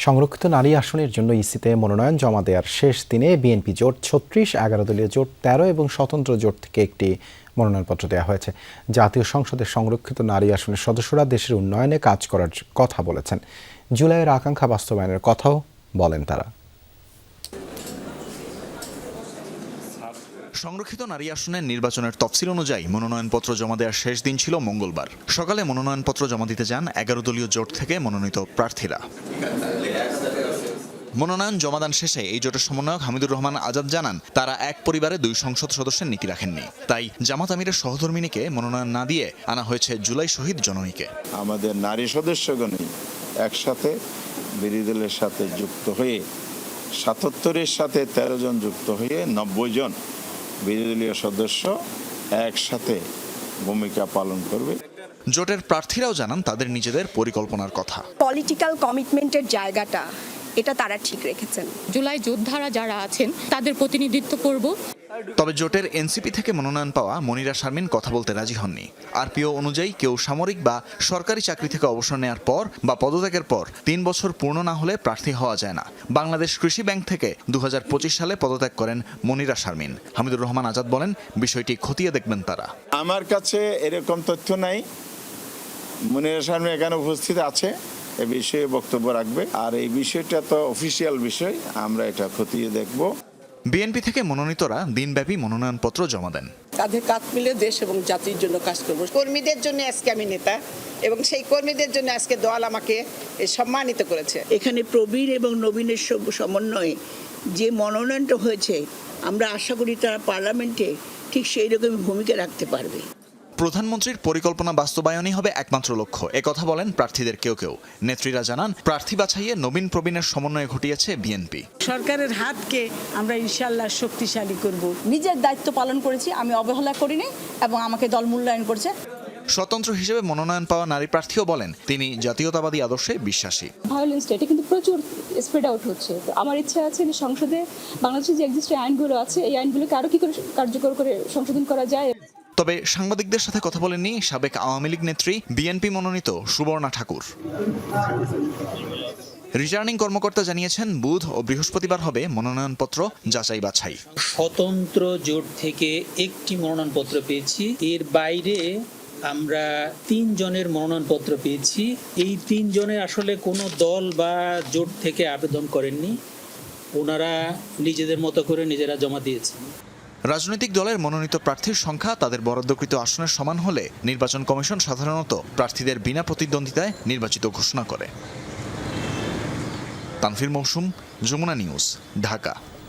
সংরক্ষিত নারী আসনের জন্য ইসিতে মনোনয়ন জমা দেওয়ার শেষ দিনে বিএনপি জোট ৩৬, ১১ দলীয় জোট ১৩ এবং স্বতন্ত্র জোট থেকে একটি মনোনয়নপত্র দেওয়া হয়েছে। জাতীয় সংসদের সংরক্ষিত নারী আসনের সদস্যরা দেশের উন্নয়নে কাজ করার কথা বলেছেন। জুলাইয়ের আকাঙ্ক্ষা বাস্তবায়নের কথাও বলেন তারা। সংরক্ষিত নারী আসনের নির্বাচনের তফসিল অনুযায়ী মনোনয়নপত্র জমা দেওয়ার শেষ দিন ছিল মঙ্গলবার সকালে। মনোনয়নপত্র জমা দিতে যান ১১ দলীয় জোট থেকে মনোনীত প্রার্থীরা। মনোনয়ন জমাদান শেষে এই জোটের সমন্বয়ক হামিদুর রহমান আজাদ জানান, তারা এক পরিবারে ২ সংসদ সদস্যের নীতি রাখেননি, তাই জামাত আমিরের সহধর্মিনীকে মনোনয়ন না দিয়ে আনা হয়েছে জুলাই শহীদ জননীকে। আমাদের নারী সদস্যগণই একসাথে বিরোধী দলের সাথে যুক্ত হয়ে ৭৭-এর সাথে ১৩ জন যুক্ত হয়ে ৯০ জন বিরোধী দলীয় সদস্য একসাথে ভূমিকা পালন করবে। জোটের প্রার্থীরাও জানান তাদের নিজেদের পরিকল্পনার কথা। পলিটিক্যাল কমিটমেন্টের জায়গাটা এটা তারা ঠিক রেখেছেন। জুলাই যোদ্ধারা যারা আছেন তাদের প্রতিনিধিত্ব করব। তবে জোটের এনসিপি থেকে মনোনয়ন পাওয়া মনিরা শারমিন কথা বলতে রাজি হননি। আরপিও অনুযায়ী কেউ সামরিক বা সরকারি চাকরি থেকে অবসর নেওয়ার পর বা পদত্যাগের পর ৩ বছর পূর্ণ না হলে প্রার্থী হওয়া যায় না। বাংলাদেশ কৃষি ব্যাংক থেকে ২০২৫ সালে পদত্যাগ করেন মনিরা শারমিন। হামিদুর রহমান আজাদ বলেন, বিষয়টি খতিয়ে দেখবেন তারা। আমার কাছে এরকম তথ্য নাই। মনিরা শারমিন এখানে উপস্থিত আছে, এ বিষয়ে বক্তব্য রাখবে। আর এই বিষয়টা তো অফিসিয়াল বিষয়, আমরা এটা খতিয়ে দেখব। বিএনপি থেকে মনোনীতরা দিনব্যাপী মনোনয়নপত্র জমা দেন। কাঁধে কাঁধ মিলে দেশ এবং জাতির জন্য কাজ করব। কর্মীদের জন্য আজকে আমি নেতা, এবং সেই কর্মীদের জন্য আজকে দল আমাকে সম্মানিত করেছে। এখানে প্রবীণ এবং নবীনের সমন্বয়ে যে মনোনয়নটা হয়েছে, আমরা আশা করি তারা পার্লামেন্টে ঠিক সেই রকমই ভূমিকা রাখতে পারবে। প্রধানমন্ত্রীর পরিকল্পনা বাস্তবায়নই হবে একমাত্র লক্ষ্য, একথা বলেন প্রার্থীদের কেউ কেউ। নেত্রীরা জানান, প্রার্থী বাছাইয়ে নবীন প্রবীণের সমন্বয় ঘটিয়েছে বিএনপি। সরকারের হাতকে আমরা ইনশাআল্লাহ শক্তিশালী করব। নিজের দায়িত্ব পালন করেছি, আমি অবহেলা করিনি এবং আমাকে দল মূল্যায়ন করেছে। স্বতন্ত্র হিসেবে মনোনয়ন পাওয়া নারী প্রার্থীও বলেন, তিনি জাতীয়তাবাদী আদর্শে বিশ্বাসী। ভায়োলেন্সটা এটা কিন্তু প্রচুর স্প্রেড আউট হচ্ছে। তো আমার ইচ্ছা আছে যে সংসদে বাংলাদেশের যে এক্সিস্টিং আইনগুলো আছে, এই আইনগুলোকে আরো কি করে কার্যকর করে সংশোধন করা যায়। তবে সাংবাদিকদের সাথে কথা বলেননি সাবেক আওয়ামী লীগ নেত্রী, বিএনপি মনোনীত সুবর্ণা ঠাকুর। রিটার্নিং কর্মকর্তা জানিয়েছেন, বুধ ও বৃহস্পতিবার হবে মনোনয়নপত্র যাচাই বাছাই। স্বতন্ত্র জোট থেকে একটি মনোনয়নপত্র পেয়েছি, এর বাইরে আমরা ৩ জনের মনোনয়নপত্র পেয়েছি। এই ৩ জনের আসলে কোনো দল বা জোট থেকে আবেদন করেননি, ওনারা নিজেদের মতো করে নিজেরা জমা দিয়েছেন। রাজনৈতিক দলের মনোনীত প্রার্থীর সংখ্যা তাদের বরাদ্দকৃত আসনের সমান হলে নির্বাচন কমিশন সাধারণত প্রার্থীদের বিনা প্রতিদ্বন্দ্বিতায় নির্বাচিত ঘোষণা করে। তানভীর মৌসুম, যমুনা নিউজ, ঢাকা।